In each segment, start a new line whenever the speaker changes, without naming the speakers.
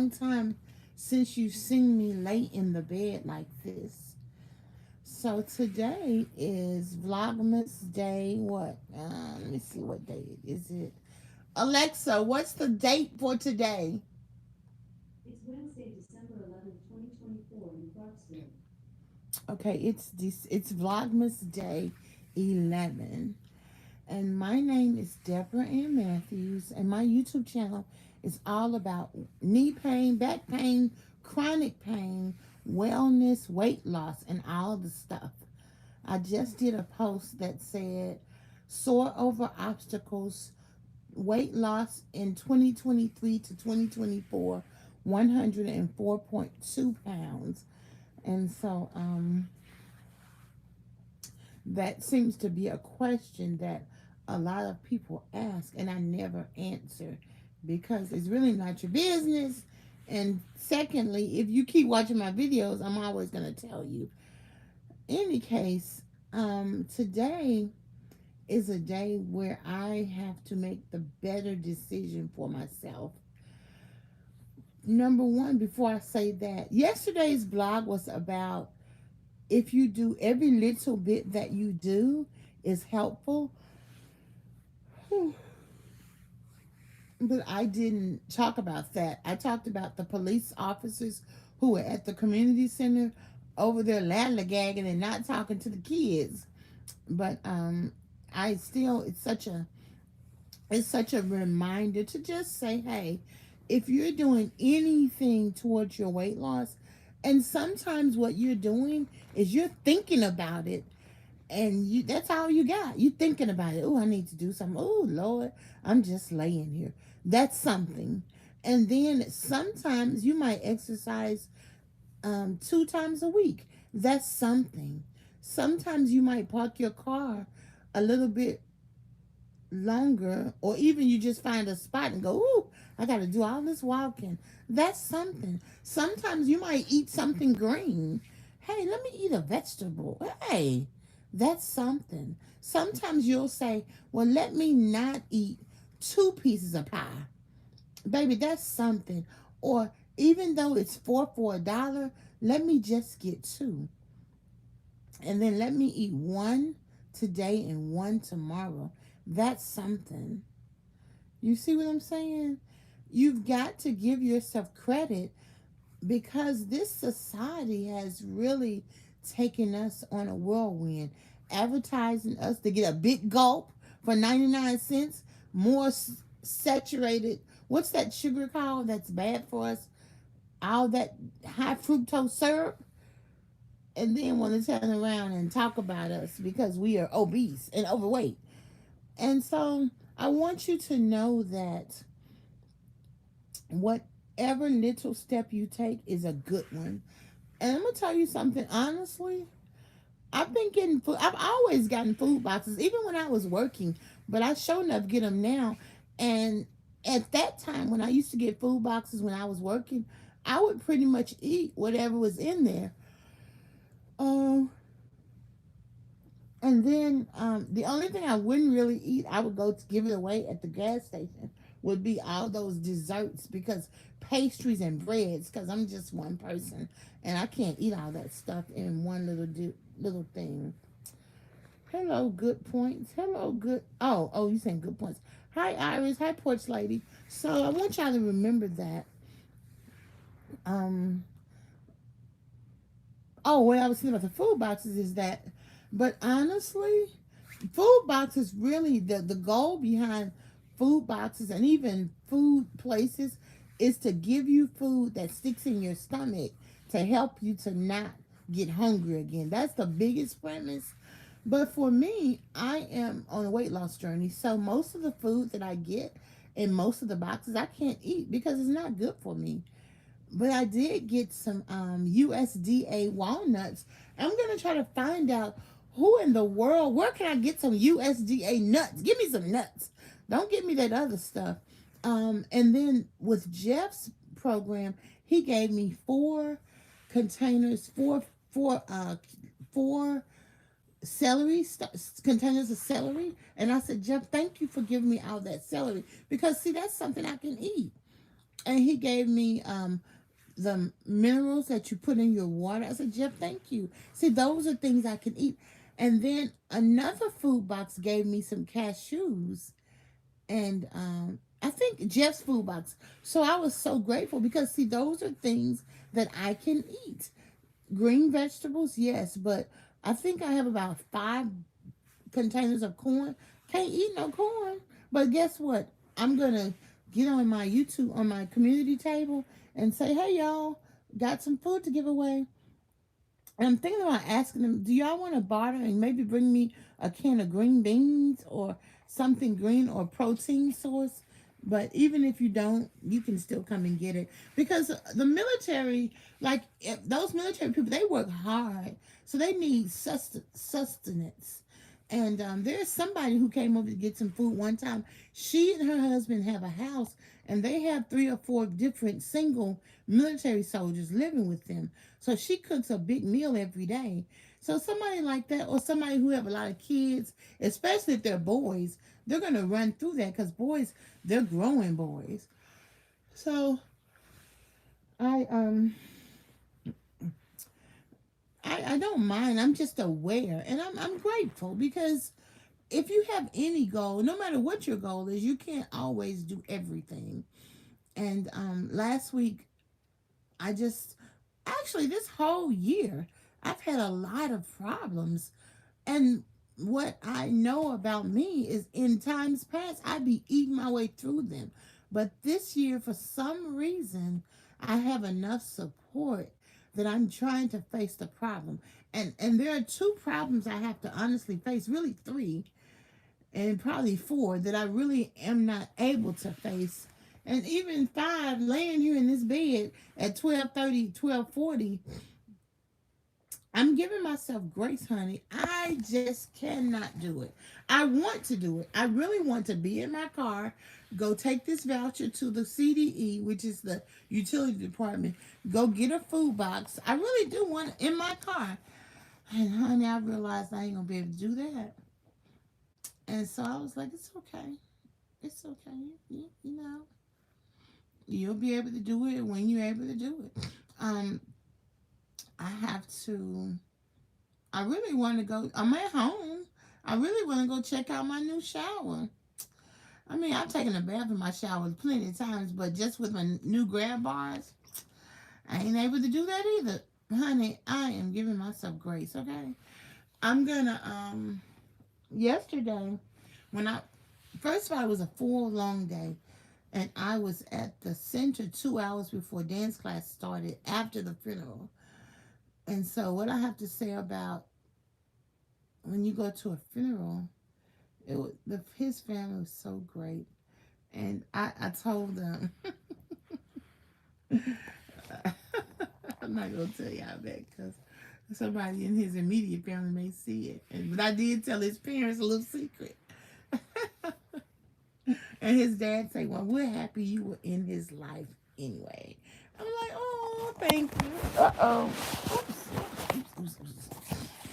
long time since you've seen me lay in the bed like this. So today is Vlogmas Day. What? Let me see what day it is. It Alexa, what's the date for today?
It's Wednesday, December 11th, 2024 in Clarksville.
Okay, it's Vlogmas Day 11. And my name is Debra Ann Matthews, and my YouTube channel is all about knee pain, back pain, chronic pain, wellness, weight loss, and all the stuff. I just did a post that said, soar over obstacles, weight loss in 2023 to 2024, 104.2 pounds. And so, that seems to be a question that a lot of people ask, and I never answer because it's really not your business. And secondly, if you keep watching my videos, I'm always going to tell you. Any case, today is a day where I have to make the better decision for myself. Number one, before I say that, yesterday's blog was about if you do every little bit that you do is helpful. But I didn't talk about that. I talked about the police officers who were at the community center over there lallygagging and not talking to the kids. But I still it's such a reminder to just say, hey, if you're doing anything towards your weight loss, and sometimes what you're doing is you're thinking about it, and you that's all you got. You thinking about it. Oh, I need to do something. Oh, Lord, I'm just laying here. That's something. And then sometimes you might exercise 2 times a week. That's something. Sometimes you might park your car a little bit longer, or even you just find a spot and go, ooh, I got to do all this walking. That's something. Sometimes you might eat something green. Hey, let me eat a vegetable. Hey, that's something. Sometimes you'll say, well, let me not eat 2 pieces of pie. Baby, that's something. Or even though it's four for $1, let me just get two. And then let me eat one today and one tomorrow. That's something. You see what I'm saying? You've got to give yourself credit because this society has really taken us on a whirlwind, advertising us to get a big gulp for 99 cents, more saturated. What's that sugar called that's bad for us? All that high fructose syrup, and then want to turn around and talk about us because we are obese and overweight. And so I want you to know that whatever little step you take is a good one. And I'm gonna tell you something honestly. I've been getting food. I've always gotten food boxes, even when I was working. But I sure enough get them now. And at that time, when I used to get food boxes when I was working, I would pretty much eat whatever was in there. Um, And then the only thing I wouldn't really eat, I would go to give it away at the gas station, would be all those desserts because pastries and breads, because I'm just one person and I can't eat all that stuff in one little thing. Hello, good points. Hello, good. Oh, you saying good points. Hi, Iris. Hi, Porch Lady. So I want y'all to remember that. Um, what I was saying about the food boxes is that, but honestly, food boxes really the goal behind food boxes and even food places is to give you food that sticks in your stomach to help you to not get hungry again. That's the biggest premise. But for me, I am on a weight loss journey, so most of the food that I get in most of the boxes I can't eat because it's not good for me. But I did get some USDA walnuts. I'm gonna try to find out who in the world, where can I get some USDA nuts? Give me some nuts. Don't give me that other stuff. And then with Jeff's program, he gave me containers, four containers of celery. And I said, Jeff, thank you for giving me all that celery because see, that's something I can eat. And he gave me the minerals that you put in your water. I said, Jeff, thank you. See, those are things I can eat. And then another food box gave me some cashews, and I think Jeff's food box. So I was so grateful because see, those are things that I can eat. Green vegetables, yes, but I think I have about 5 containers of corn. Can't eat no corn. But guess what? I'm gonna get on my YouTube on my community table and say, hey y'all, got some food to give away. And I'm thinking about asking them, do y'all want to barter and maybe bring me a can of green beans or something green or protein source? But even if you don't, you can still come and get it because the military, like those military people, they work hard, so they need sustenance. And there's somebody who came over to get some food one time. She and her husband have a house, and they have 3 or 4 different single military soldiers living with them. So she cooks a big meal every day. So somebody like that, or somebody who have a lot of kids, especially if they're boys, they're gonna run through that because boys, they're growing boys. So I I don't mind. I'm just aware, and I'm grateful because if you have any goal, no matter what your goal is, you can't always do everything. And last week, I just actually this whole year, I've had a lot of problems. And what I know about me is in times past, I'd be eating my way through them. But this year, for some reason, I have enough support that I'm trying to face the problem. And there are 2 problems I have to honestly face, really 3, and probably 4 that I really am not able to face. And even 5, laying here in this bed at 12:30, 12:40, I'm giving myself grace, honey. I just cannot do it. I want to do it. I really want to be in my car, go take this voucher to the CDE, which is the utility department, go get a food box. I really do want it in my car. And honey, I realized I ain't gonna be able to do that. And so I was like, it's okay. It's okay. You know, you'll be able to do it when you're able to do it. Um, I have to I really want to go. I'm at home. I really want to go check out my new shower. I mean, I've taken a bath in my shower plenty of times, but just with my new grab bars, I ain't able to do that either. Honey, I am giving myself grace, okay? I'm gonna, yesterday, when I, first of all, it was a full long day, and I was at the center 2 hours before dance class started after the funeral. And so, what I have to say about when you go to a funeral, his family was so great, and I told them I'm not gonna tell y'all that because somebody in his immediate family may see it, but I did tell his parents a little secret. And his dad say, "Well, we're happy you were in his life anyway." I'm like, "Oh, thank you." Oops.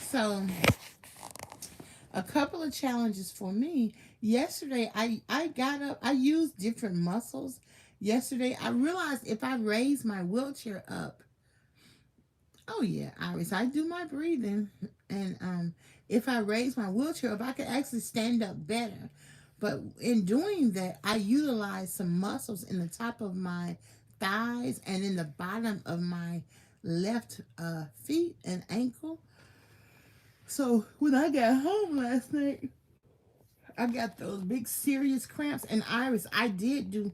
So a couple of challenges for me. Yesterday, I got up, I used different muscles. Yesterday, I realized if I raise my wheelchair up, oh yeah, Iris, I do my breathing. And if I raise my wheelchair up, I could actually stand up better. But in doing that, I utilize some muscles in the top of my thighs and in the bottom of my left feet and ankle. So when I got home last night, I got those big serious cramps. And Iris, I did do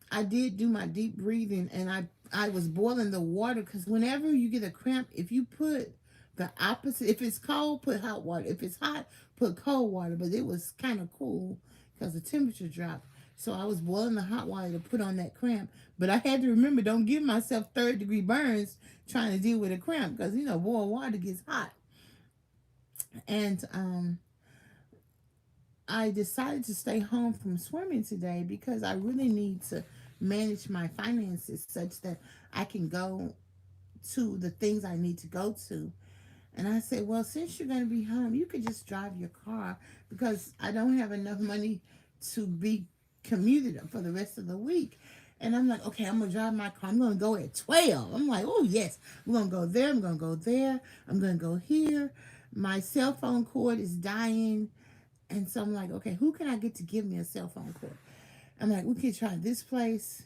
my deep breathing, and I was boiling the water because whenever you get a cramp, if you put the opposite, if it's cold, put hot water. If it's hot, put cold water. But it was kind of cool because the temperature dropped. So I was boiling the hot water to put on that cramp. But I had to remember, don't give myself third-degree burns trying to deal with a cramp because boiled water gets hot. And I decided to stay home from swimming today because I really need to manage my finances such that I can go to the things I need to go to. And I said, well, since you're going to be home, you could just drive your car because I don't have enough money to be commuted for the rest of the week. And I'm like, okay, I'm gonna drive my car. I'm gonna go at 12. I'm like, oh yes, I'm gonna go there. I'm gonna go there. I'm gonna go here. My cell phone cord is dying, and so I'm like, okay, who can I get to give me a cell phone cord? I'm like, we could try this place.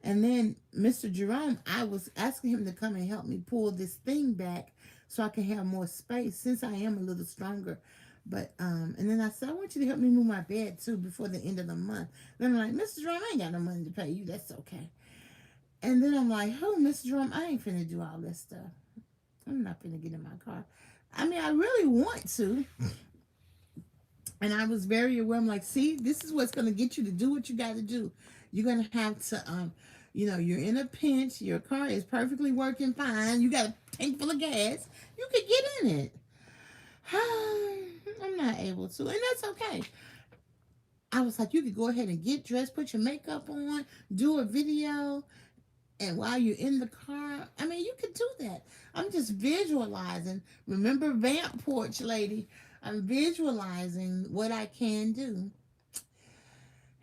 And then Mr. Jerome, I was asking him to come and help me pull this thing back so I can have more space since I am a little stronger. But and then I said, I want you to help me move my bed too before the end of the month. Then I'm like, Mr. Jerome, I ain't got no money to pay you. That's okay. And then I'm like, oh, Mr. Jerome, I ain't finna do all this stuff. I'm not finna get in my car. I mean, I really want to. And I was very aware. I'm like, see, this is what's going to get you to do what you got to do. You're going to have to, you're in a pinch. Your car is perfectly working fine. You got a tank full of gas. You could get in it. I'm not able to. And that's okay. I was like, you could go ahead and get dressed, put your makeup on, do a video. And while you're in the car, I mean, you could do that. I'm just visualizing. Remember, vamp porch lady. I'm visualizing what I can do.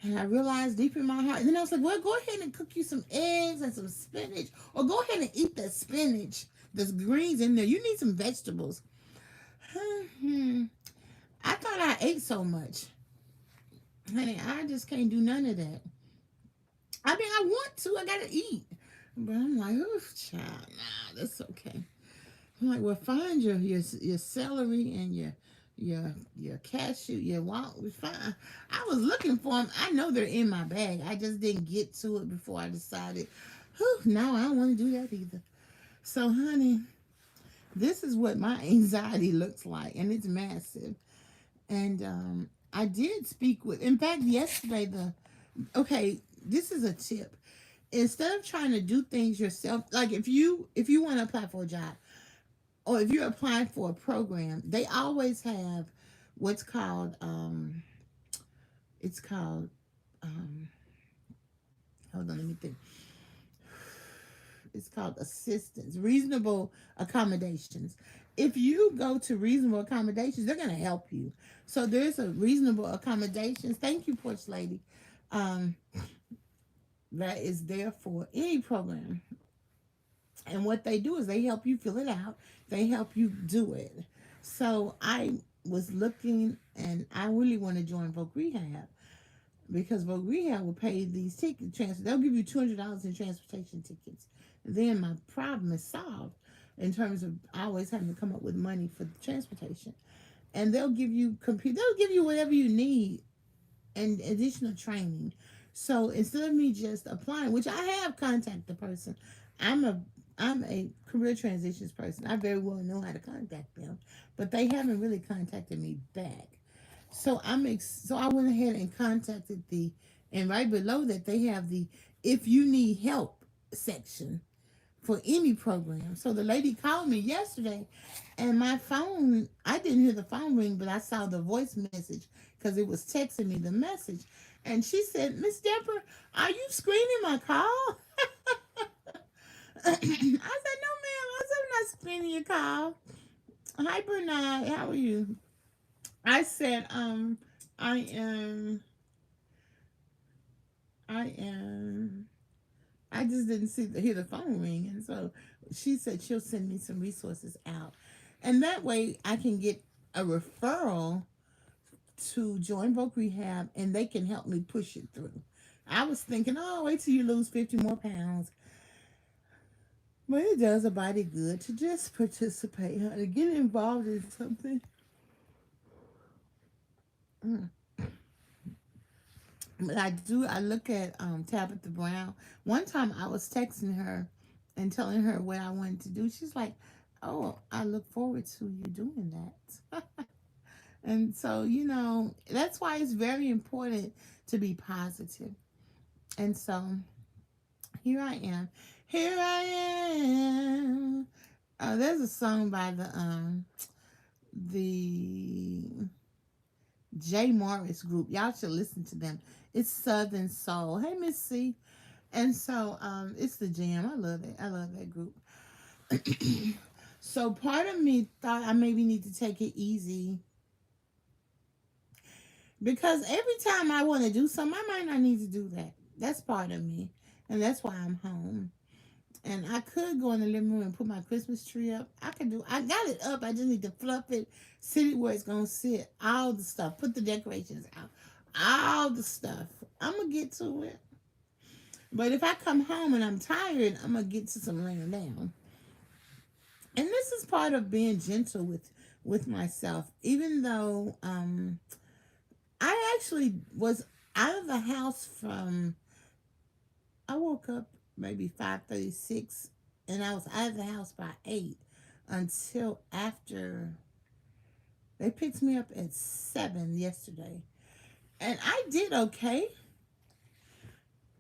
And I realized deep in my heart. And then I was like, well, go ahead and cook you some eggs and some spinach. Or go ahead and eat that spinach. There's greens in there. You need some vegetables. I thought I ate so much. Honey, I just can't do none of that. I mean, I want to. I got to eat. But I'm like, oh, child, nah, that's okay. I'm like, well, find your celery and your cashew, your walnut. Fine. I was looking for them. I know they're in my bag. I just didn't get to it before I decided. No, I don't want to do that either. So, honey, this is what my anxiety looks like, and it's massive. And I did speak with. In fact, yesterday okay, this is a tip. Instead of trying to do things yourself, like if you want to apply for a job or if you're applying for a program, they always have what's called it's called um hold on, let me think. It's called assistance, reasonable accommodations. If you go to reasonable accommodations, they're going to help you. So there's a reasonable accommodations. Thank you, porch lady. Um, that is there for any program. And what they do is they help you fill it out. They help you do it. So I was looking, and I really want to join Voc Rehab because Voc Rehab will pay these ticket transfer. They'll give you $200 in transportation tickets. Then my problem is solved in terms of always having to come up with money for the transportation. And they'll give you they'll give you whatever you need and additional training. So instead of me just applying, which I have contacted the person, I'm a career transitions person. I very well know how to contact them, but they haven't really contacted me back. So so I went ahead and contacted and right below that they have the if you need help section for any program. So the lady called me yesterday, and my phone, I didn't hear the phone ring, but I saw the voice message because it was texting me the message. And she said, Miss Deborah, are you screening my call? I said, no, ma'am. I said, I'm not screening your call. Hi, Bernard. How are you? I said, I am, I am. I just didn't hear the phone ring, and so she said she'll send me some resources out, and that way I can get a referral to join Voc Rehab, and they can help me push it through. I was thinking, oh, wait till you lose 50 more pounds, but it does a body good to just participate, to get involved in something. Mm. But I look at Tabitha Brown. One time I was texting her and telling her what I wanted to do. She's like, oh, I look forward to you doing that. And so, that's why it's very important to be positive. And so here I am. Here I am. There's a song by the J. Morris group. Y'all should listen to them. It's Southern Soul. Hey, Miss C. And so it's the jam. I love it. I love that group. So part of me thought I maybe need to take it easy because every time I want to do something, I might not need to do that. That's part of me. And that's why I'm home. And I could go in the living room and put my Christmas tree up. I got it up. I just need to fluff it, sit it where it's going to sit. All the stuff. Put the decorations out. All the stuff. I'm going to get to it. But if I come home and I'm tired, I'm going to get to some laying down. And this is part of being gentle with myself. Even though I actually was out of the house from, I woke up maybe 5:36, and I was out of the house by 8 until after they picked me up at 7 yesterday. And I did okay.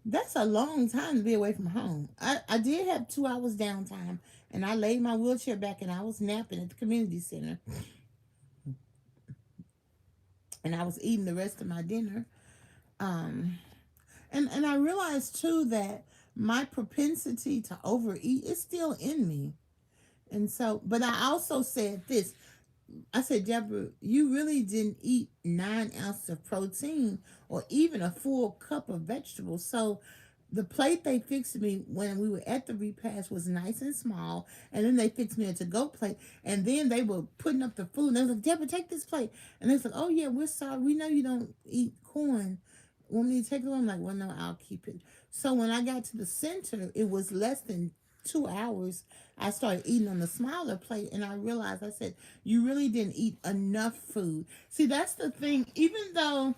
That's a long time to be away from home. I did have 2 hours downtime, and I laid my wheelchair back and I was napping at the community center, and I was eating the rest of my dinner. Um, and I realized too that my propensity to overeat is still in me. And so, but I also said this. I said, Deborah, you really didn't eat 9 ounces of protein or even a full cup of vegetables. So the plate they fixed me when we were at the repast was nice and small. And then they fixed me a to-go plate. And then they were putting up the food. And they was like, Deborah, take this plate. And they said, oh, yeah, we're sorry. We know you don't eat corn. Want me to take it? I'm like, well, no, I'll keep it. So when I got to the center, it was less than 2 hours. I started eating on the smaller plate, and I realized, I said, you really didn't eat enough food. See, that's the thing. Even though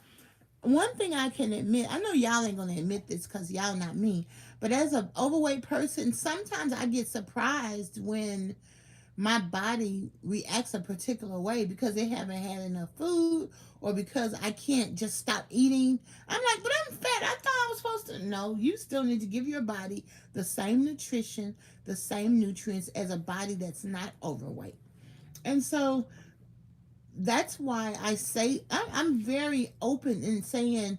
one thing I can admit, I know y'all ain't gonna admit this because y'all not me, but as an overweight person, sometimes I get surprised when my body reacts a particular way because they haven't had enough food or because I can't just stop eating. I'm like, but I'm fat. I thought I was supposed to. No, you still need to give your body the same nutrition, the same nutrients as a body that's not overweight. And so that's why I say I'm very open in saying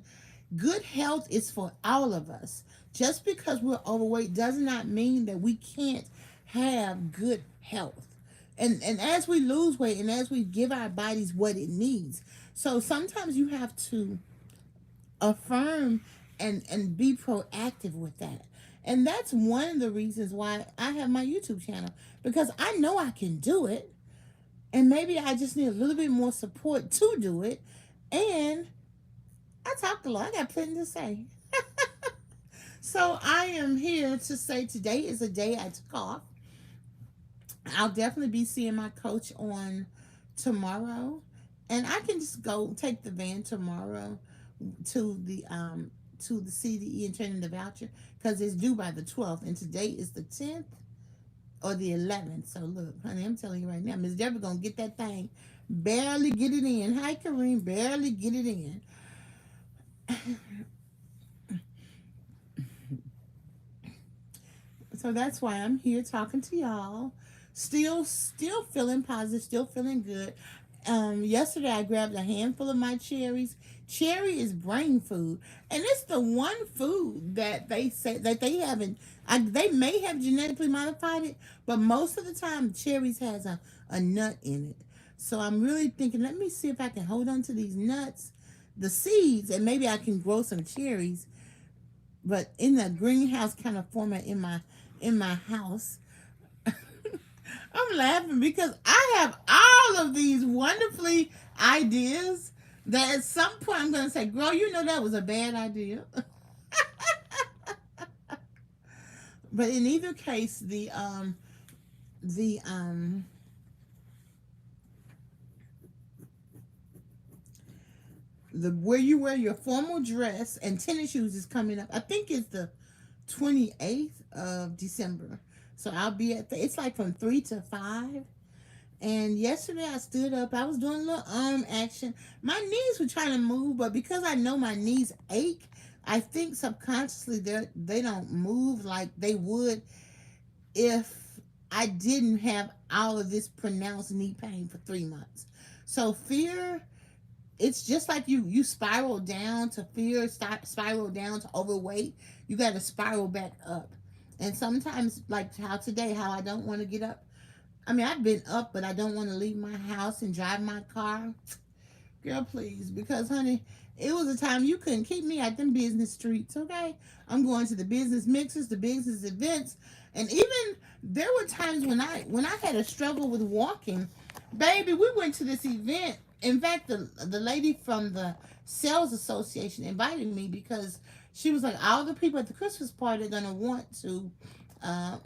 good health is for all of us. Just because we're overweight does not mean that we can't have good health. And as we lose weight and as we give our bodies what it needs. So sometimes you have to affirm and be proactive with that. And that's one of the reasons why I have my YouTube channel, because I know I can do it, and maybe I just need a little bit more support to do it. And I talked a lot. I got plenty to say. So I am here to say today is a day I took off. I'll definitely be seeing my coach on tomorrow, and I can just go take the van tomorrow to the CDE and turn in the voucher because it's due by the 12th, and today is the 10th or the 11th. So look, honey, I'm telling you right now, Miss Deborah gonna get that thing, barely get it in. Hi, Kareem, barely get it in. So that's why I'm here talking to y'all. Still feeling positive, still feeling good. Yesterday I grabbed a handful of my cherries. Cherry is brain food, and it's the one food that they say that they haven't. They may have genetically modified it, but most of the time cherries has a nut in it. So I'm really thinking, let me see if I can hold on to these nuts, the seeds, and maybe I can grow some cherries, but in the greenhouse kind of format in my house. I'm laughing because I have all of these wonderfully ideas that at some point I'm going to say, girl, you know that was a bad idea. But in either case, the where you wear your formal dress and tennis shoes is coming up. I think it's the 28th of December. So I'll be it's like from 3 to 5. And yesterday I stood up. I was doing a little arm action. My knees were trying to move, but because I know my knees ache, I think subconsciously they don't move like they would if I didn't have all of this pronounced knee pain for 3 months. So fear, it's just like you spiral down to fear, spiral down to overweight. You got to spiral back up. And sometimes, like how today, how I don't want to get up. I mean, I've been up, but I don't want to leave my house and drive my car. Girl, please, because honey, it was a time you couldn't keep me at them business streets, okay? I'm going to the business mixers, the business events, and even there were times when I had a struggle with walking. Baby, we went to this event. In fact, the lady from the sales association invited me because she was like, all the people at the Christmas party are gonna want to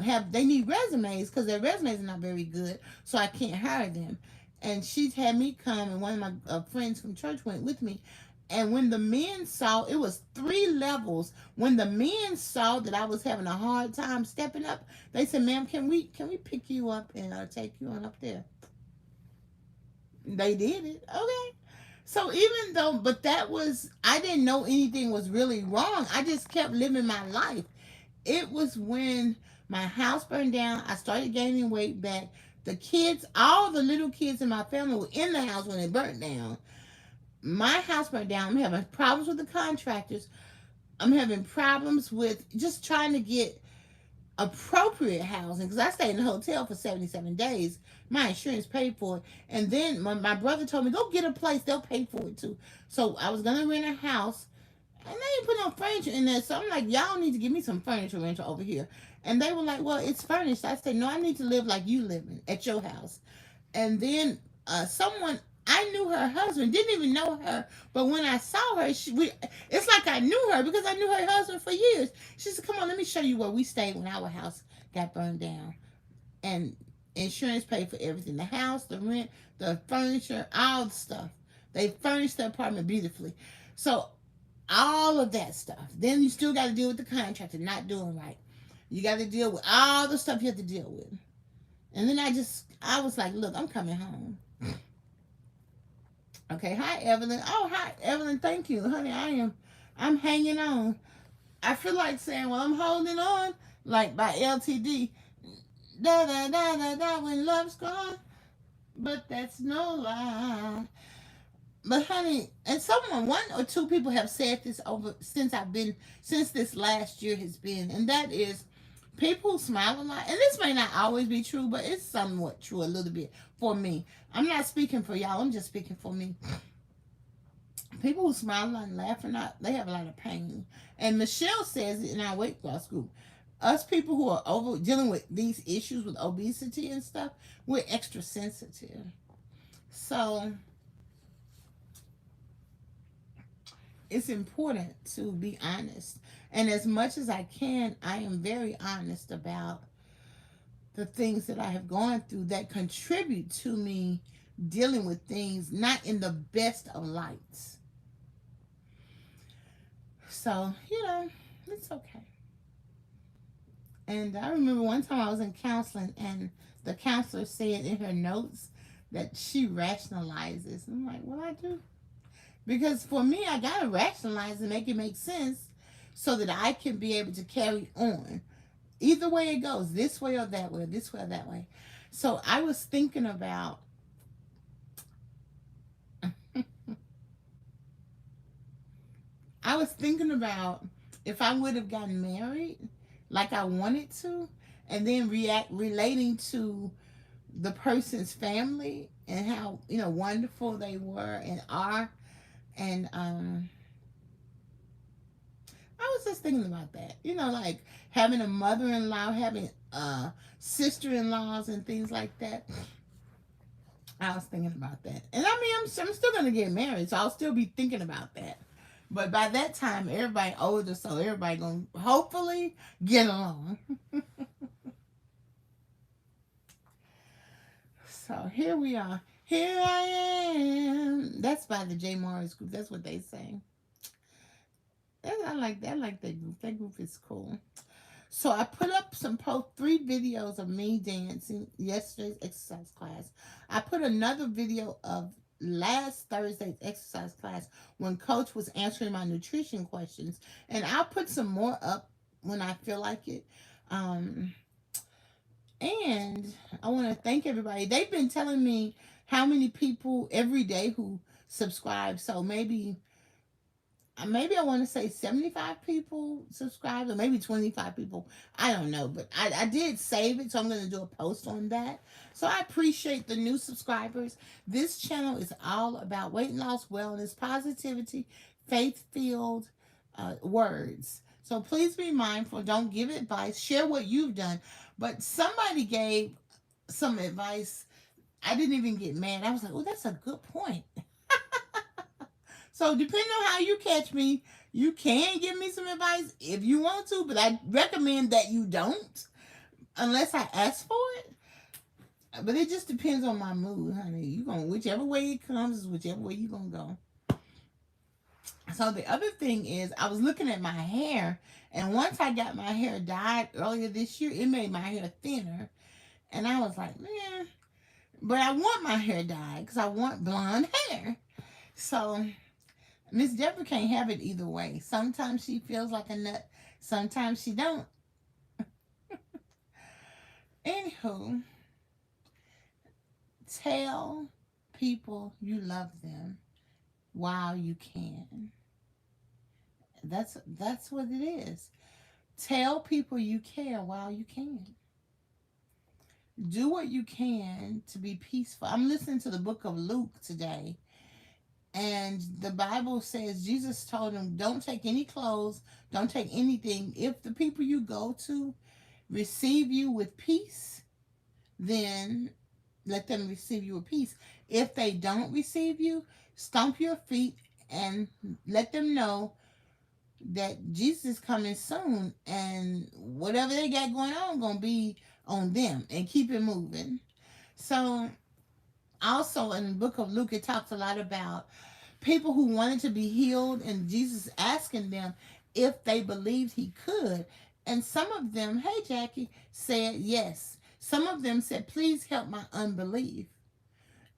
have they need resumes because their resumes are not very good, so I can't hire them. And she had me come, and one of my friends from church went with me. And when the men saw, it was three levels. When the men saw that I was having a hard time stepping up, they said, "Ma'am, can we pick you up and take you on up there?" They did it. Okay. So even though, but that was, I didn't know anything was really wrong. I just kept living my life. It was when my house burned down. I started gaining weight back. The kids, all the little kids in my family were in the house when it burnt down. My house burned down. I'm having problems with the contractors. I'm having problems with just trying to get appropriate housing because I stayed in a hotel for 77 days. My insurance paid for it. And then my brother told me, go get a place. They'll pay for it too. So I was going to rent a house. And they didn't put no furniture in there. So I'm like, y'all need to give me some furniture rental over here. And they were like, well, it's furnished. I said, no, I need to live like you living at your house. And then someone, I knew her husband, didn't even know her. But when I saw her, it's like I knew her because I knew her husband for years. She said, come on, let me show you where we stayed when our house got burned down. And insurance paid for everything. The house, the rent, the furniture, all the stuff. They furnished the apartment beautifully. So all of that stuff. Then you still got to deal with the contractor not doing right. You got to deal with all the stuff you have to deal with. And then I was like, look, I'm coming home. Okay, hi Evelyn. Oh, hi Evelyn. Thank you, honey. I'm hanging on. I feel like saying, well, I'm holding on, like by LTD. Da da da da da. When love's gone, but that's no lie. But honey, and one or two people have said this over since this last year has been, and that is people who smile a lot. And this may not always be true, but it's somewhat true a little bit for me. I'm not speaking for y'all. I'm just speaking for me. People who smile a lot and laugh a lot, they have a lot of pain. And Michelle says it in our weight loss group. Us people who are dealing with these issues with obesity and stuff, we're extra sensitive. So it's important to be honest. And as much as I can, I am very honest about the things that I have gone through that contribute to me dealing with things not in the best of lights. So, it's okay. And I remember one time I was in counseling and the counselor said in her notes that she rationalizes. I'm like, well, I do. Because for me, I got to rationalize and make it make sense so that I can be able to carry on. Either way it goes, this way or that way, this way or that way. So I was thinking about if I would have gotten married like I wanted to, and then relating to the person's family and how wonderful they were and are. And I was just thinking about that. Like having a mother-in-law, having sister-in-laws and things like that. I was thinking about that. And I mean, I'm still going to get married, so I'll still be thinking about that. But by that time, everybody older, so everybody going to hopefully get along. So here we are. Here I am. That's by the J. Morris group. That's what they say. I like that. I like that group. That group is cool. So I put up 3 videos of me dancing yesterday's exercise class. I put another video of last Thursday's exercise class when Coach was answering my nutrition questions. And I'll put some more up when I feel like it. And I want to thank everybody. They've been telling me how many people every day who subscribe. So maybe maybe I want to say 75 people subscribed, or maybe 25 people. I don't know, but I did save it, so I'm going to do a post on that. So I appreciate the new subscribers. This channel is all about weight loss, wellness, positivity, faith filled words. So please be mindful. Don't give advice. Share what you've done. But somebody gave some advice. I didn't even get mad. I was like, oh, that's a good point. So depending on how you catch me, you can give me some advice if you want to, but I recommend that you don't unless I ask for it. But it just depends on my mood, honey. You gonna whichever way it comes is whichever way you gonna go. So the other thing is I was looking at my hair, and once I got my hair dyed earlier this year, it made my hair thinner. And I was like, man, but I want my hair dyed because I want blonde hair. So Miss Debra can't have it either way. Sometimes she feels like a nut, sometimes she don't. Anywho, tell people you love them while you can. That's what it is. Tell people you care while you can. Do what you can to be peaceful. I'm listening to the book of Luke today, and the Bible says Jesus told him, don't take any clothes, don't take anything. If the people you go to receive you with peace, then let them receive you with peace. If they don't receive you, stomp your feet and let them know that Jesus is coming soon, and whatever they got going on gonna be on them, and keep it moving. So also in the book of Luke, it talks a lot about people who wanted to be healed, and Jesus asking them if they believed he could. And some of them, hey Jackie, said yes. Some of them said, please help my unbelief.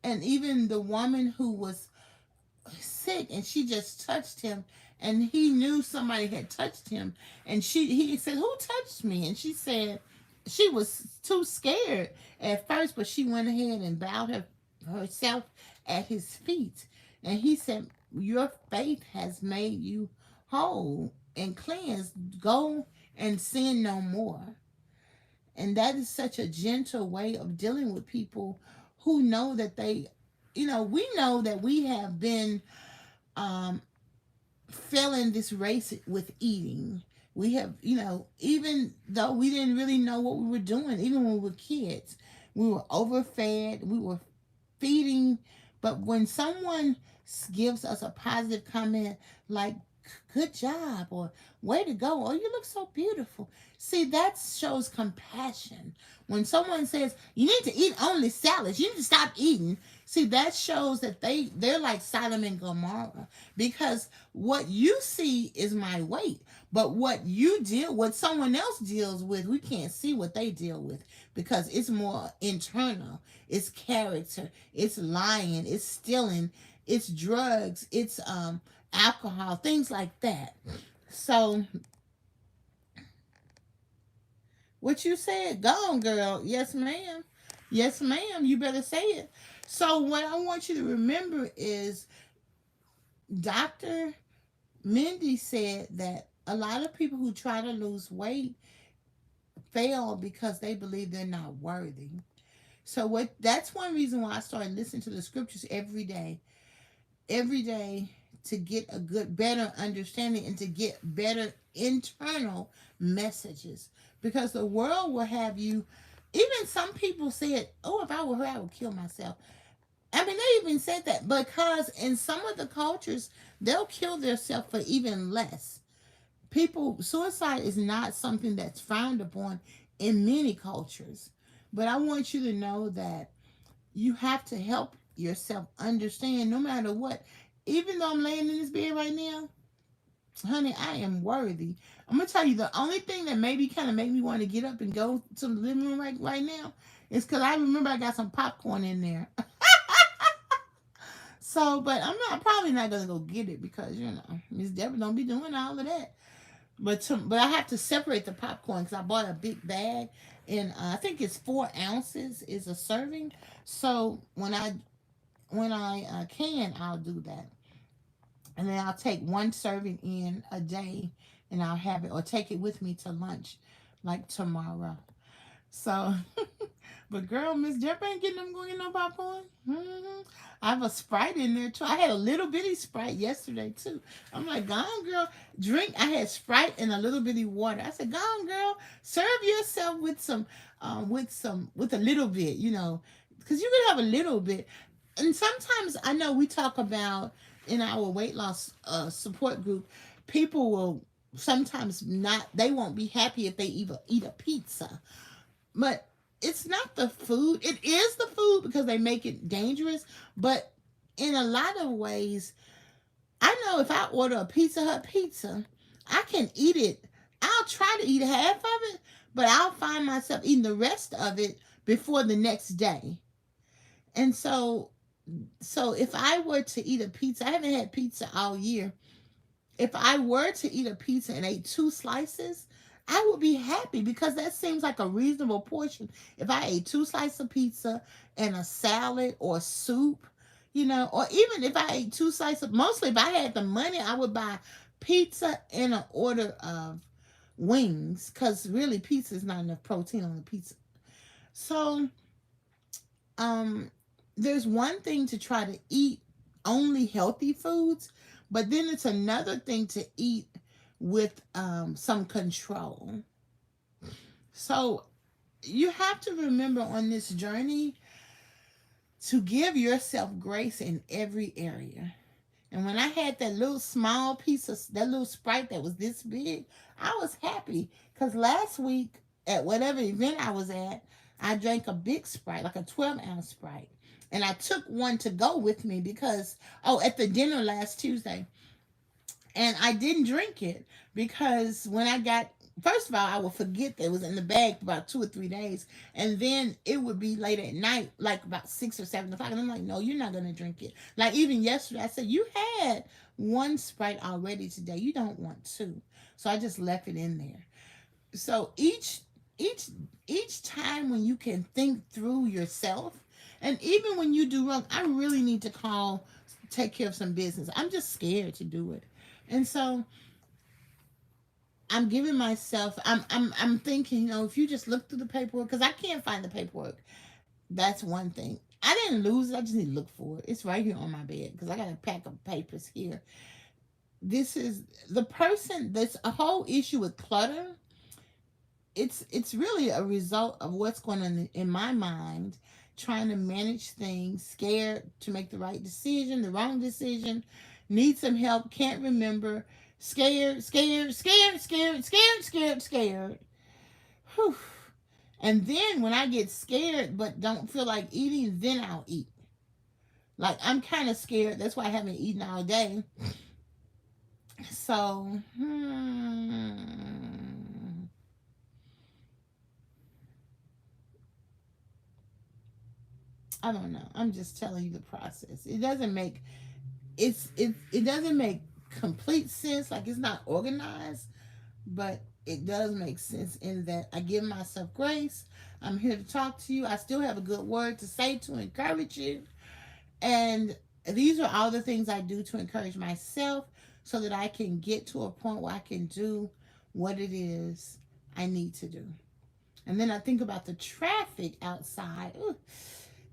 And even the woman who was sick and she just touched him, and he knew somebody had touched him, and he said, who touched me? And she said she was too scared at first, but she went ahead and bowed herself at his feet. And he said, your faith has made you whole and cleansed. Go and sin no more. And that is such a gentle way of dealing with people who know that we know that we have been um, failing this race with eating. We have, even though we didn't really know what we were doing, even when we were kids, we were overfed, we were feeding. But when someone gives us a positive comment like, good job, or way to go, or you look so beautiful, see, that shows compassion. When someone says you need to eat only salads, you need to stop eating, see, that shows that they're like Sodom and Gomorrah, because what you see is my weight, but what someone else deals with, we can't see what they deal with, because it's more internal. It's character, it's lying, it's stealing, it's drugs, it's alcohol, things like that. So what you said, go on, girl. Yes, ma'am. Yes, ma'am. You better say it. So what I want you to remember is Dr. Mindy said that a lot of people who try to lose weight fail because they believe they're not worthy. So that's one reason why I started listening to the scriptures every day, to get a better understanding, and to get better internal messages. Because the world will have you, even some people said, oh, if I were her, I would kill myself. I mean, they even said that because in some of the cultures, they'll kill themselves for even less. Suicide is not something that's frowned upon in many cultures. But I want you to know that you have to help yourself understand, no matter what. Even though I'm laying in this bed right now, honey, I am worthy. I'm gonna tell you, the only thing that maybe kind of made me want to get up and go to the living room right now is because I remember I got some popcorn in there. So, but I'm probably not gonna go get it because Miss Deborah don't be doing all of that. But I have to separate the popcorn because I bought a big bag, and I think it's 4 ounces is a serving. So when I can, I'll do that. and then I'll take one serving in a day, and I'll have it or take it with me to lunch, like tomorrow. So, but girl, Miss Debra ain't getting them going to get no popcorn. I have a Sprite in there too. I had a little bitty Sprite yesterday too. I'm like, go on, girl, drink. I had Sprite and a little bitty water. I said, go on, girl, serve yourself with with a little bit, because you can have a little bit. And sometimes I know we talk about in our weight loss support group, people will sometimes not. They won't be happy if they even eat a pizza, but it's not the food. It is the food because they make it dangerous. But in a lot of ways, I know if I order a Pizza Hut pizza, I can eat it. I'll try to eat half of it, but I'll find myself eating the rest of it before the next day. And so if I were to eat a pizza, I haven't had pizza all year. If I were to eat a pizza and ate two slices, I would be happy because that seems like a reasonable portion. If I ate two slices of pizza and a salad or soup, or even if I ate two slices, mostly if I had the money, I would buy pizza and an order of wings because really pizza is not enough protein on the pizza. So, um, there's one thing to try to eat only healthy foods, but then it's another thing to eat with some control. So you have to remember on this journey to give yourself grace in every area. And when I had that little small piece of that little Sprite that was this big, I was happy because last week at whatever event I was at, I drank a big Sprite, like a 12-ounce Sprite. And I took one to go with me because, at the dinner last Tuesday, and I didn't drink it because when I got, first of all, I would forget that it was in the bag for about 2 or 3 days, and then it would be late at night, like about 6 or 7 o'clock, and I'm like, no, you're not gonna drink it. Like even yesterday, I said you had one Sprite already today. You don't want two, so I just left it in there. So each each time when you can think through yourself, and even when you do wrong, I really need to take care of some business. I'm just scared to do it. And so I'm giving myself I'm thinking, if you just look through the paperwork, because I can't find the paperwork. That's one thing. I didn't lose it, I just need to look for it. It's right here on my bed because I got a pack of papers here. This is the person that's a whole issue with clutter. It's really a result of what's going on in my mind, trying to manage things, scared to make the right decision, the wrong decision, need some help, can't remember, scared. Whew. And then when I get scared but don't feel like eating, then I'll eat. Like I'm kind of scared. That's why I haven't eaten all day. So, I don't know. I'm just telling you the process. It doesn't make complete sense. Like it's not organized, but it does make sense in that I give myself grace. I'm here to talk to you. I still have a good word to say to encourage you. And these are all the things I do to encourage myself so that I can get to a point where I can do what it is I need to do. And then I think about the traffic outside. Ooh,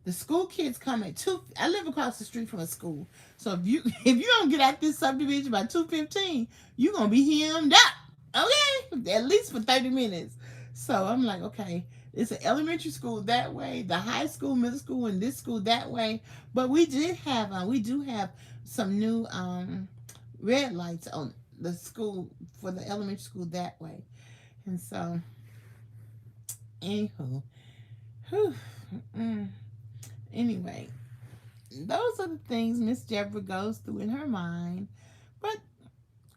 the school kids come at 2. I live across the street from a school. So if you don't get out this subdivision by 2:15, you're going to be hemmed up. Okay? At least for 30 minutes. So I'm like, okay, it's an elementary school that way, the high school, middle school, and this school that way. But we do have some new red lights on the school for the elementary school that way. And so, anywho, whew, anyway, those are the things Miss Deborah goes through in her mind. But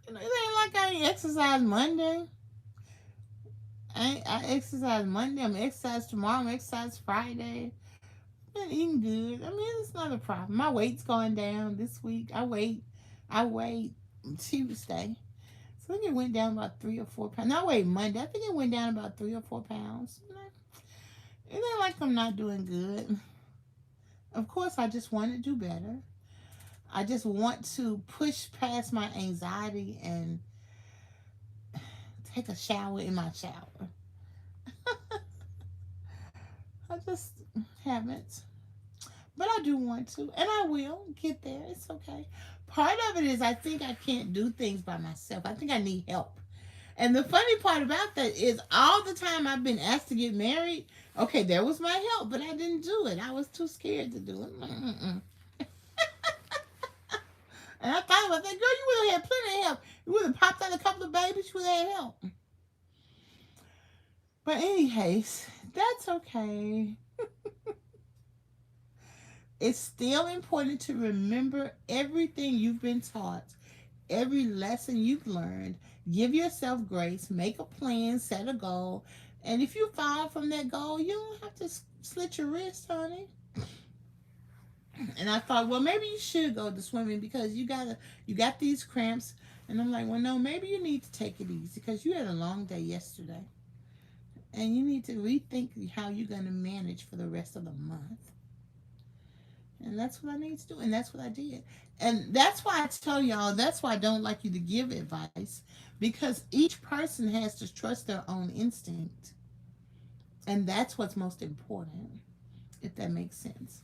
it ain't like I ain't exercise Monday. I exercise Monday. I'm exercise tomorrow. I'm exercise Friday. Been eating good. I mean, it's not a problem. My weight's going down this week. I weighed Tuesday. So I think it went down about 3 or 4 pounds. No, I weighed Monday. I think it went down about 3 or 4 pounds. It ain't like I'm not doing good. Of course, I just want to do better. I just want to push past my anxiety and take a shower in my shower. I just haven't. But I do want to, and I will get there. It's okay. Part of it is I think I can't do things by myself. I think I need help. And the funny part about that is all the time I've been asked to get married, okay, there was my help, but I didn't do it. I was too scared to do it. Mm-mm. And I thought about that, girl, you would have had plenty of help. You would have popped out a couple of babies, you would have had help. But any case, that's okay. It's still important to remember everything you've been taught, every lesson you've learned. Give yourself grace, make a plan, set a goal. And if you fall from that goal, you don't have to slit your wrist, honey. And I thought, well, maybe you should go to swimming because you got these cramps. And I'm like, well, no, maybe you need to take it easy because you had a long day yesterday. And you need to rethink how you're going to manage for the rest of the month. And that's what I need to do. And that's what I did. And that's why I tell y'all, that's why I don't like you to give advice. Because each person has to trust their own instinct. And that's what's most important. If that makes sense.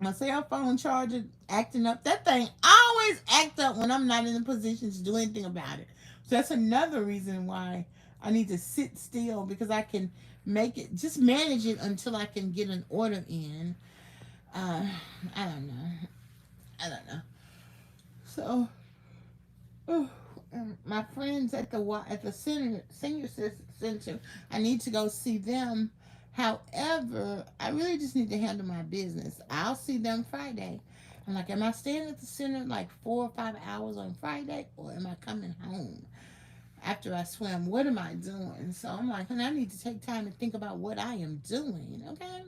My cell phone charger acting up. That thing always act up when I'm not in a position to do anything about it. So that's another reason why I need to sit still. Because I can make it, just manage it until I can get an order in. I don't know. I don't know. So, my friends at the senior center, I need to go see them. However, I really just need to handle my business. I'll see them Friday. I'm like, am I staying at the center like 4 or 5 hours on Friday, or am I coming home after I swim? What am I doing? So I'm like, honey, I need to take time to think about what I am doing. Okay.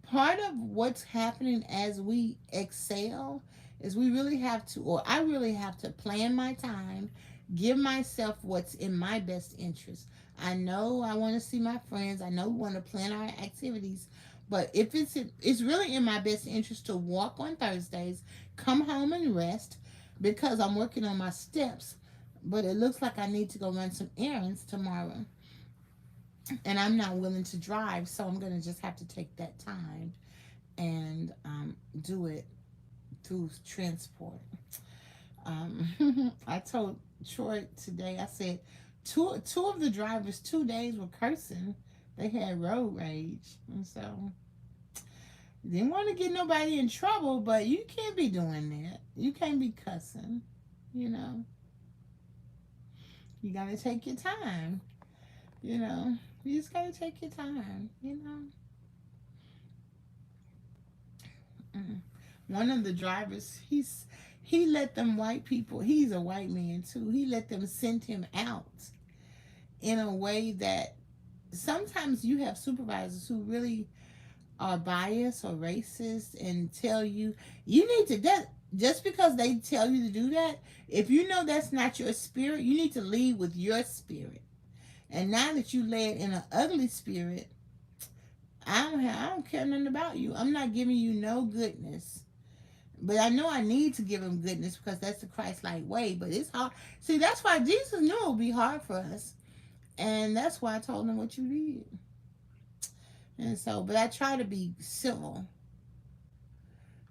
Part of what's happening as we excel is we really have to, or I really have to plan my time, give myself what's in my best interest. I know I want to see my friends. I know we want to plan our activities, but if it's really in my best interest to walk on Thursdays, come home and rest because I'm working on my steps. But it looks like I need to go run some errands tomorrow. And I'm not willing to drive, so I'm going to just have to take that time and do it through transport. I told Troy today, I said, two of the drivers 2 days were cursing. They had road rage. And so, didn't want to get nobody in trouble, but you can't be doing that. You can't be cussing, you know. You got to take your time, you know. You just got to take your time, you know. One of the drivers, he let them white people, he's a white man too, he let them send him out in a way that sometimes you have supervisors who really are biased or racist and tell you, you need to, that just because they tell you to do that, if you know that's not your spirit, you need to lead with your spirit. And now that you led in an ugly spirit, I don't care nothing about you. I'm not giving you no goodness. But I know I need to give him goodness because that's the Christ-like way. But it's hard. See, that's why Jesus knew it would be hard for us. And that's why I told him what you did. And so, but I try to be civil.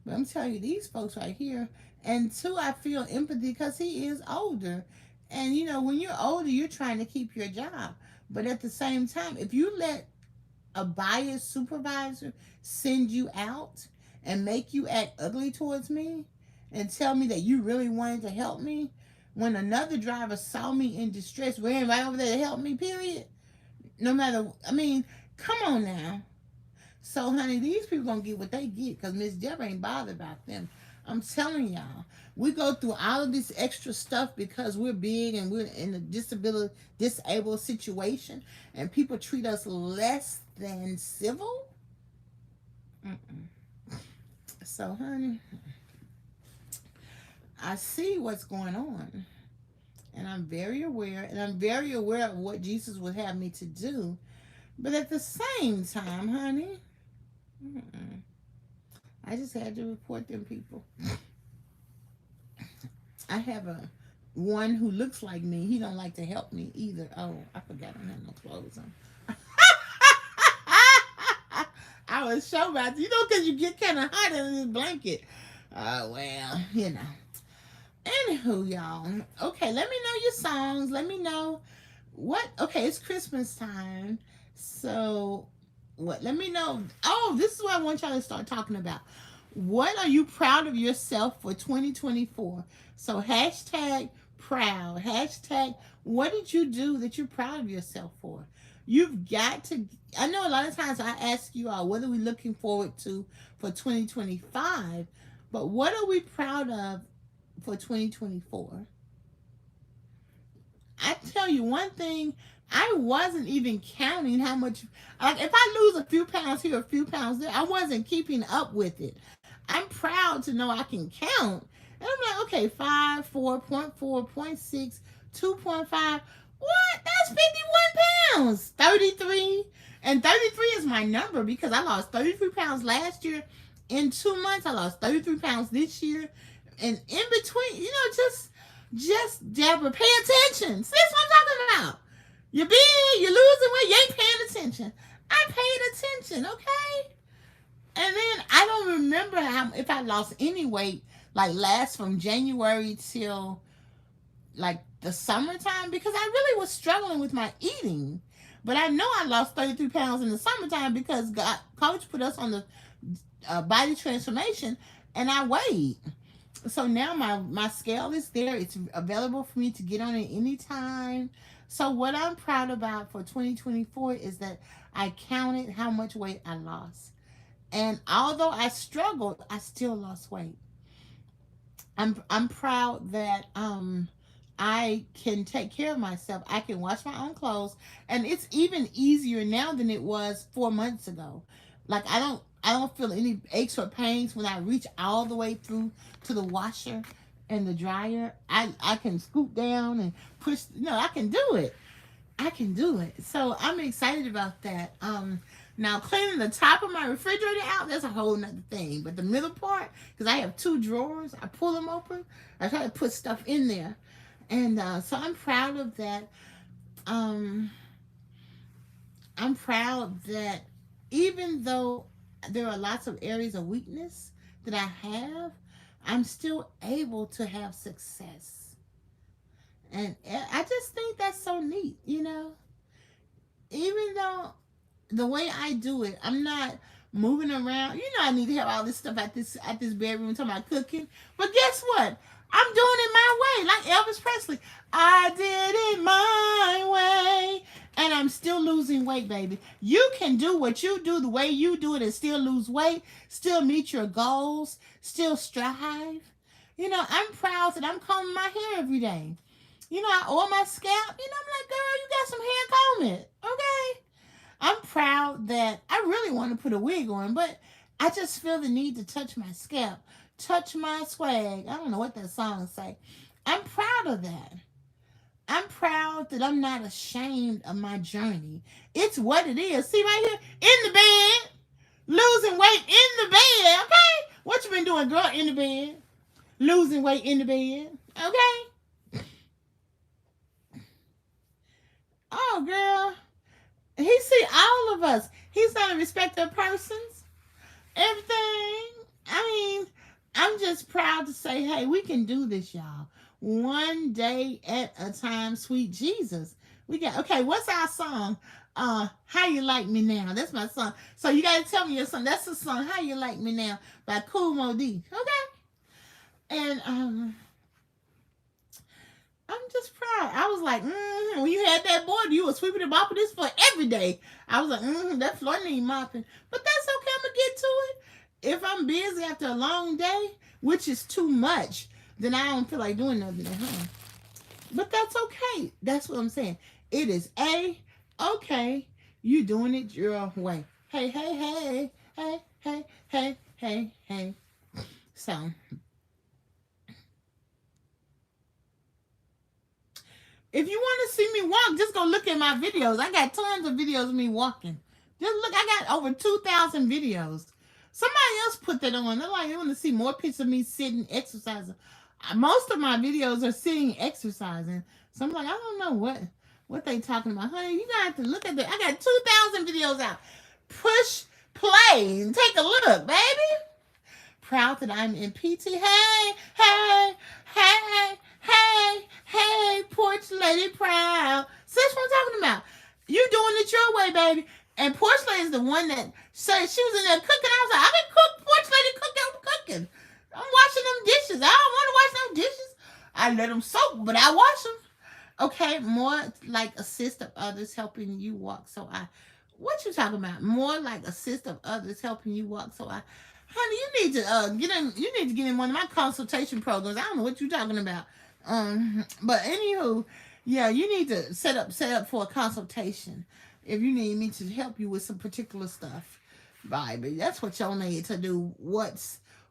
But I'm telling you, these folks right here. And two, I feel empathy because he is older. And, you know, when you're older, you're trying to keep your job. But at the same time, if you let a biased supervisor send you out and make you act ugly towards me and tell me that you really wanted to help me when another driver saw me in distress, ran right over there to help me, period. No matter, I mean, come on now. So, honey, these people gonna get what they get because Miss Debra ain't bothered about them. I'm telling y'all, we go through all of this extra stuff because we're big and we're in a disabled situation, and people treat us less than civil. So, honey, I see what's going on, and I'm very aware, of what Jesus would have me to do. But at the same time, honey, I just had to report them people. I have a one who looks like me. He don't like to help me either. Oh, I forgot I don't have no clothes on. I was so about to, because you get kind of hot in this blanket. Well, Anywho, y'all. Okay, let me know your songs. Let me know what. Okay, it's Christmas time. So, what? Let me know. Oh, this is what I want y'all to start talking about. What are you proud of yourself for 2024? So, hashtag proud. Hashtag what did you do that you're proud of yourself for? You've got to. I know a lot of times I ask you all, what are we looking forward to for 2025? But what are we proud of for 2024? I tell you one thing, I wasn't even counting how much, like if I lose a few pounds here, a few pounds there, I wasn't keeping up with it. I'm proud to know I can count. And I'm like, okay, 5, 4.4, 0.6, 2.5. What? That's 51 pounds. 33. And 33 is my number because I lost 33 pounds last year. In 2 months, I lost 33 pounds this year. And in between, just Debra, pay attention. See, that's what I'm talking about. You're big, you're losing weight, you ain't paying attention. I paid attention, okay? And then I don't remember if I lost any weight, like last from January till like the summertime, because I really was struggling with my eating. But I know I lost 33 pounds in the summertime because Coach put us on the body transformation, and I weighed. So now my scale is there. It's available for me to get on it anytime. So what I'm proud about for 2024 is that I counted how much weight I lost. And although I struggled, I still lost weight. I'm proud that I can take care of myself. I can wash my own clothes, and it's even easier now than it was 4 months ago. Like I don't feel any aches or pains when I reach all the way through to the washer and the dryer. I can scoop down and push. I can do it. I can do it. So I'm excited about that. Now cleaning the top of my refrigerator out, that's a whole nother thing. But the middle part, because I have 2 drawers, I pull them open. I try to put stuff in there. And so I'm proud of that. I'm proud that even though there are lots of areas of weakness that I have, I'm still able to have success. And I just think that's so neat, Even though the way I do it, I'm not moving around. I need to have all this stuff at this bedroom talking about cooking. But guess what? I'm doing it my way, like Elvis Presley. I did it my way. And I'm still losing weight, baby. You can do what you do the way you do it and still lose weight, still meet your goals, still strive. I'm proud that I'm combing my hair every day. I oil my scalp. I'm like, girl, you got some hair, comb it. Okay? I'm proud that I really want to put a wig on, but I just feel the need to touch my scalp, touch my swag. I don't know what that song say. I'm proud of that. I'm proud that I'm not ashamed of my journey. It's what it is. See right here, in the bed, losing weight in the bed, okay? What you been doing, girl, in the bed? Losing weight in the bed, okay? Oh, girl. He see all of us. He's not a respecter of persons. Everything. I'm just proud to say, hey, we can do this, y'all. One day at a time, sweet Jesus. Okay, what's our song? How You Like Me Now. That's my song. So you got to tell me your song. That's the song, How You Like Me Now, by Kool Moe Dee. Okay? And I'm just proud. I was like, when you had that board, you were sweeping and mopping this floor every day. I was like, that floor needs mopping. But that's okay. I'm going to get to it. If I'm busy after a long day, which is too much, then I don't feel like doing nothing at home. But that's okay. That's what I'm saying. It is okay. You doing it your way. Hey, hey, hey, hey, hey, hey, hey, hey. So, if you want to see me walk, just go look at my videos. I got tons of videos of me walking. Just look, I got over 2,000 videos. Somebody else put that on. They're like, they want to see more pictures of me sitting, exercising. Most of my videos are sitting, exercising. So I'm like, I don't know what they talking about. Honey, you got to look at that. I got 2,000 videos out. Push play and take a look, baby. Proud that I'm in PT. Hey, hey, hey, hey, hey, porch lady proud. See what I'm talking about? You doing it your way, baby. And porch lady is the one that said she was in there cooking. I was like, I can cook, porch lady cook out cooking. I'm washing them dishes. I don't want to wash no dishes. I let them soak, but I wash them. Okay, more like assist of others helping you walk. So what you talking about? More like assist of others helping you walk. So honey, you need to get in. You need to get in one of my consultation programs. I don't know what you're talking about. But anywho, yeah, you need to set up for a consultation if you need me to help you with some particular stuff, baby. That's what y'all need to do.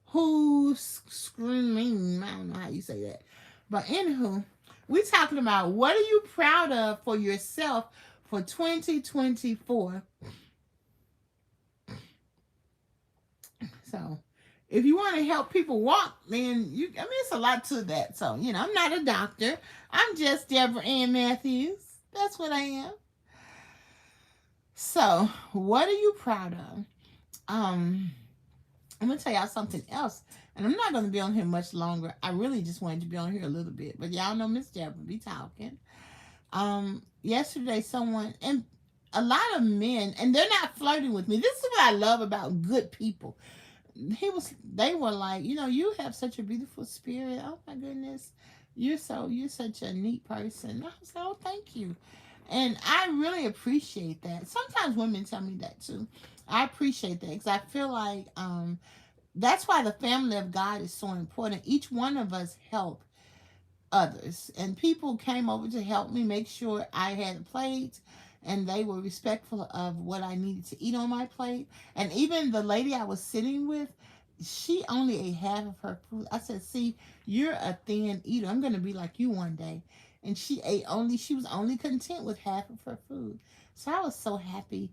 Who's screaming? I don't know how you say that. But anywho, we're talking about what are you proud of for yourself for 2024. So if you want to help people walk, then it's a lot to that. So, I'm not a doctor. I'm just Debra Ann Matthews. That's what I am. So, what are you proud of? I'm going to tell y'all something else. And I'm not going to be on here much longer. I really just wanted to be on here a little bit. But y'all know Miss Debra be talking. Yesterday, someone, and a lot of men, and they're not flirting with me. This is what I love about good people. They were like, you have such a beautiful spirit. Oh my goodness. You're such a neat person. I was like, oh, thank you. And I really appreciate that. Sometimes women tell me that too. I appreciate that because I feel like that's why the family of God is so important. Each one of us help others. And people came over to help me make sure I had a plate. And they were respectful of what I needed to eat on my plate. And even the lady I was sitting with, she only ate half of her food. I said, see, you're a thin eater. I'm going to be like you one day. And she was only content with half of her food. So I was so happy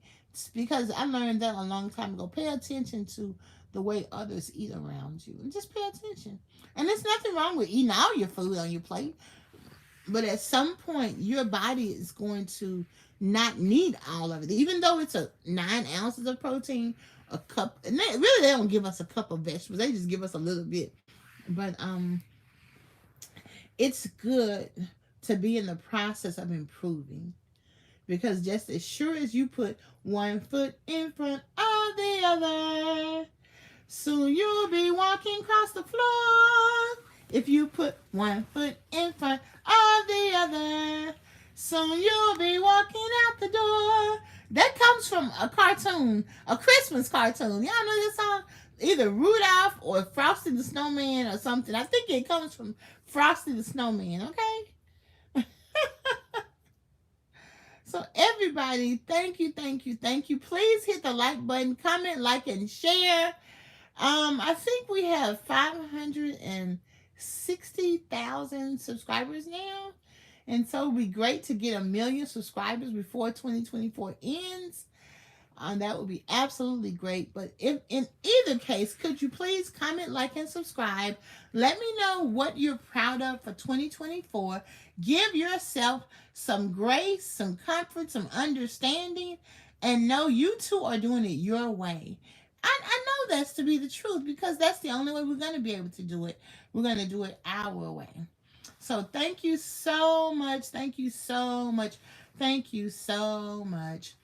because I learned that a long time ago. Pay attention to the way others eat around you. And just pay attention. And there's nothing wrong with eating all your food on your plate. But at some point, your body is going to not need all of it. Even though it's 9 ounces of protein, a cup, and they don't give us a cup of vegetables. They just give us a little bit. But it's good to be in the process of improving. Because just as sure as you put one foot in front of the other, soon you'll be walking across the floor. If you put one foot in front of the other, soon you'll be walking out the door. That comes from a cartoon, a Christmas cartoon. Y'all know this song? Either Rudolph or Frosty the Snowman or something. I think it comes from Frosty the Snowman, okay? So everybody, thank you. Please hit the like button, comment, like, and share. I think we have 560,000 subscribers now. And so it would be great to get 1 million subscribers before 2024 ends. That would be absolutely great. But if in either case, could you please comment, like, and subscribe? Let me know what you're proud of for 2024. Give yourself some grace, some comfort, some understanding, and know you too are doing it your way. I know that's to be the truth because that's the only way we're going to be able to do it. We're going to do it our way. So thank you so much. Thank you so much. Thank you so much.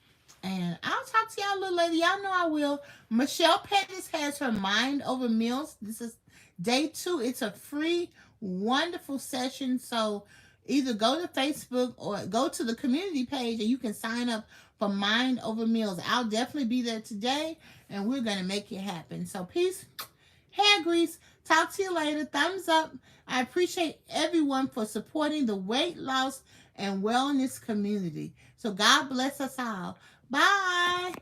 And I'll talk to y'all a little later. Y'all know I will. Michelle Pettis has her Mind Over Meals. This is day 2. It's a free, wonderful session. So either go to Facebook or go to the community page and you can sign up for Mind Over Meals. I'll definitely be there today and we're going to make it happen. So peace, hair grease. Talk to you later. Thumbs up. I appreciate everyone for supporting the weight loss and wellness community. So God bless us all. Bye.